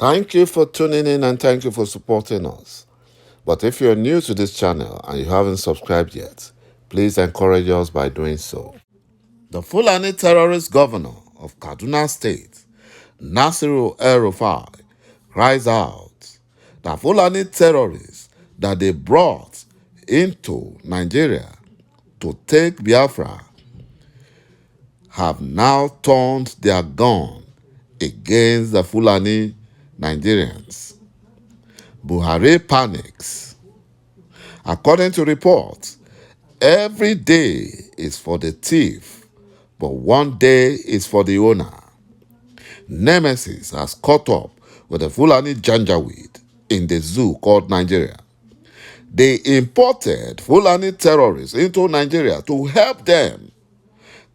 Thank you for tuning in and thank you for supporting us. But if you're new to this channel and you haven't subscribed yet, please encourage us by doing so. The Fulani terrorist governor of Kaduna State, ﷺ, cries out that Fulani terrorists that they brought into Nigeria to take Biafra have now turned their gun against the Fulani Nigerians. Buhari panics. According to reports, every day is for the thief, but one day is for the owner. ÇEISIS has caught up with the Fulani ﷺ in the zoo called Nigeria. They imported Fulani terrorists into Nigeria to help them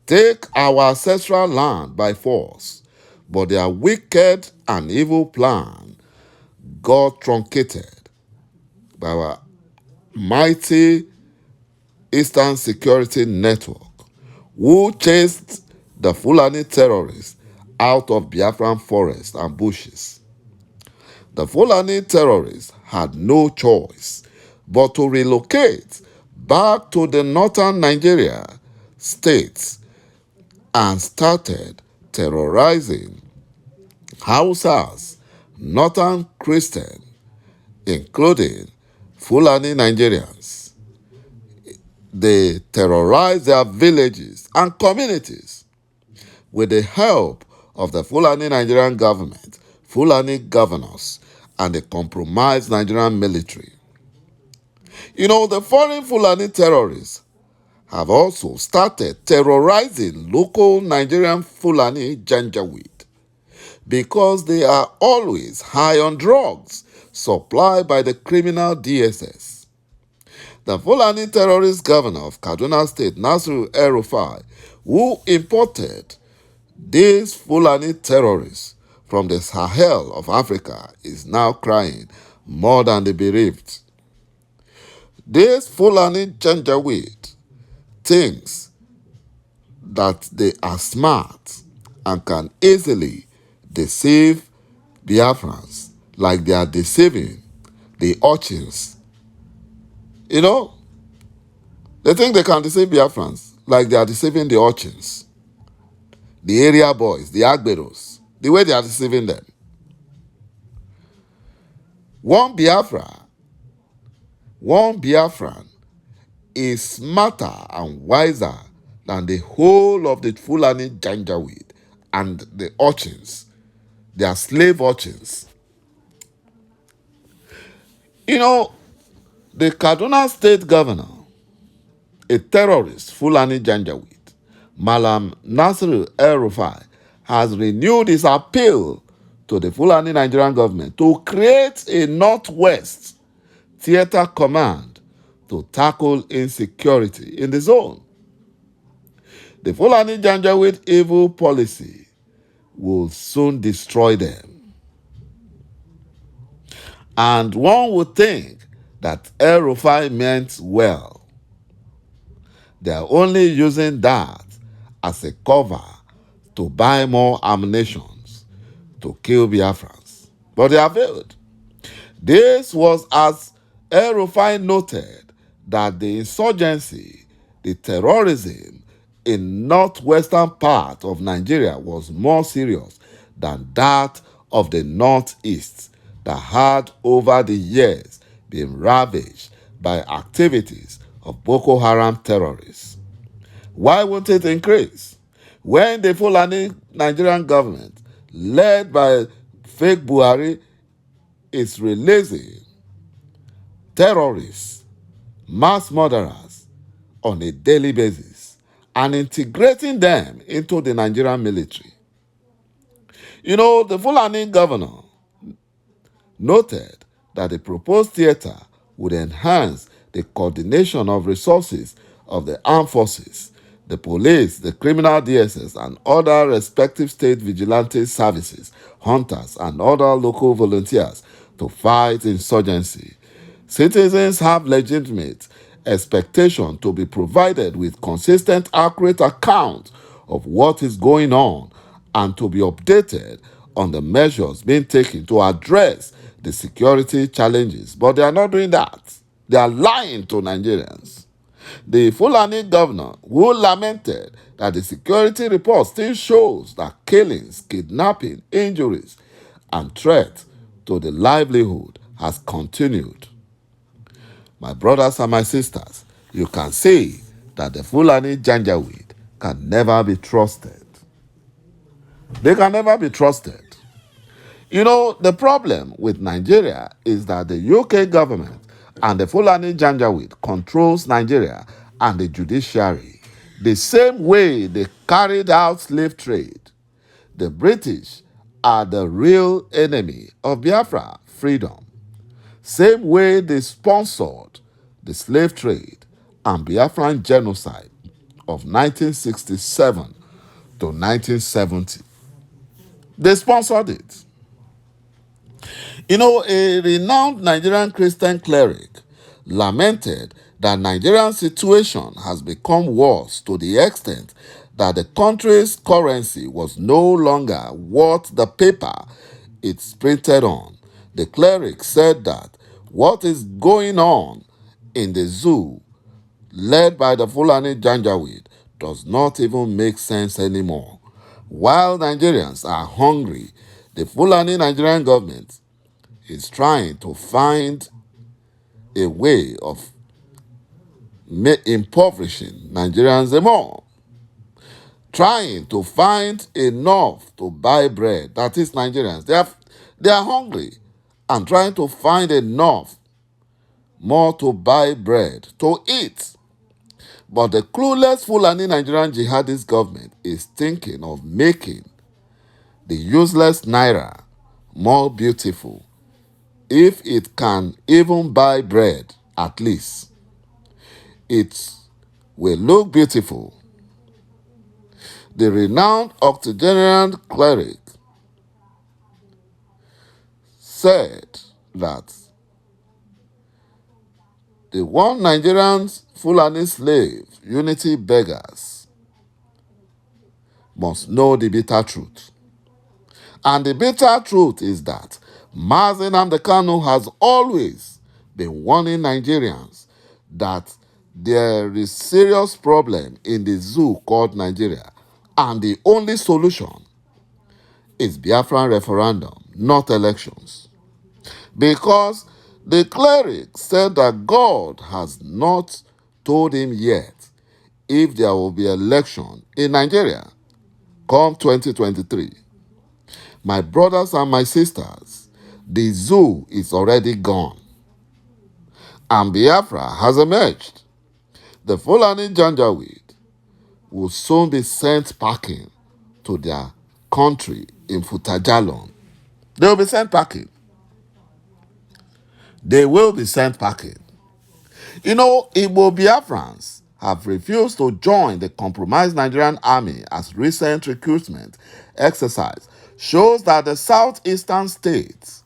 take our ancestral land by force, but their wicked and evil plan got truncated by our mighty Eastern Security Network, who chased the Fulani terrorists out of Biafran forests and bushes. The Fulani terrorists had no choice but to relocate back to the northern Nigeria states and started terrorizing Hausas, northern Christians, including Fulani Nigerians. They terrorized their villages and communities with the help of the Fulani Nigerian government, Fulani governors, and the compromised Nigerian military. You know, the foreign Fulani terrorists have also started terrorizing local Nigerian Fulani ﷺ because they are always high on drugs supplied by the criminal DSS. The Fulani terrorist governor of Kaduna State, ﷺ, who imported these Fulani terrorists from the Sahel of Africa, is now crying more than the bereaved. This Fulani ﷺ thinks that they are smart and can easily deceive Biafrans like they are deceiving the urchins. You know, they think they can deceive Biafrans like they are deceiving the urchins, the area boys, the Agberos, the way they are deceiving them. One Biafran is smarter and wiser than the whole of the Fulani ﷺ and the urchins. They are slave urchins. You know, the Kaduna State governor, a terrorist Fulani ﷺ, Malam Nasir El-Rufai, has renewed his appeal to the Fulani Nigerian government to create a Northwest theater command to tackle insecurity in the zone. The Fulani ﷺ evil policy will soon destroy them. And one would think that El-Rufai meant well. They are only using that as a cover to buy more ammunition to kill Biafrans. But they have failed. This was as El-Rufai noted that the insurgency, the terrorism in northwestern part of Nigeria was more serious than that of the northeast that had over the years been ravaged by activities of Boko Haram terrorists. Why won't it increase? When the Fulani Nigerian government, led by fake Buhari, is releasing terrorists, mass murderers on a daily basis and integrating them into the Nigerian military. You know, the Fulani governor noted that the proposed theater would enhance the coordination of resources of the armed forces, the police, the criminal DSS, and other respective state vigilante services, hunters, and other local volunteers to fight insurgency. Citizens have legitimate expectation to be provided with consistent, accurate account of what is going on and to be updated on the measures being taken to address the security challenges, but they are not doing that. They are lying to Nigerians. The Fulani governor, who lamented that the security report still shows that killings, kidnapping, injuries, and threat to the livelihood has continued. My brothers and my sisters, you can see that the Fulani Janjaweed can never be trusted. They can never be trusted. You know, the problem with Nigeria is that the UK government and the Fulani Janjaweed controls Nigeria and the judiciary the same way they carried out slave trade. The British are the real enemy of Biafra freedom. Same way they sponsored the slave trade and Biafran genocide of 1967 to 1970. They sponsored it. You know, a renowned Nigerian Christian cleric lamented that Nigeria's situation has become worse to the extent that the country's currency was no longer worth the paper it's printed on. The cleric said that what is going on in the zoo led by the Fulani Janjaweed does not even make sense anymore. While Nigerians are hungry, the Fulani Nigerian government is trying to find a way of impoverishing Nigerians the more. Trying to find enough to buy bread. That is Nigerians. They are hungry and trying to find enough more to buy bread, to eat. But the clueless Fulani Nigerian jihadist government is thinking of making the useless Naira more beautiful. If it can even buy bread, at least, it will look beautiful. The renowned octogenarian cleric said that the one Nigerian Fulani slave, unity beggars, must know the bitter truth. And the bitter truth is that Mazi Nnamdi Kanu has always been warning Nigerians that there is serious problem in the zoo called Nigeria, and the only solution is Biafran referendum, not elections. Because the cleric said that God has not told him yet if there will be election in Nigeria come 2023. My brothers and my sisters, the zoo is already gone, and Biafra has emerged. The Fulani Janjaweed will soon be sent packing to their country in Futajalon. They will be sent packing. They will be sent packing. You know, Igbo Biafrans have refused to join the compromised Nigerian army as recent recruitment exercise shows that the southeastern states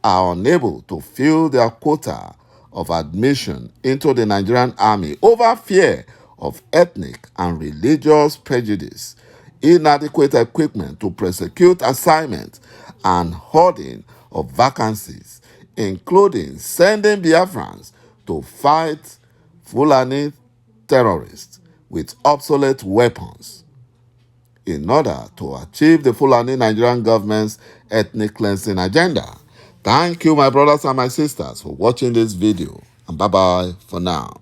are unable to fill their quota of admission into the Nigerian army over fear of ethnic and religious prejudice, inadequate equipment to prosecute assignments, and hoarding of vacancies, including sending Biafrans to fight Fulani terrorists with obsolete weapons in order to achieve the Fulani Nigerian government's ethnic cleansing agenda. Thank you, my brothers and my sisters, for watching this video, and bye-bye for now.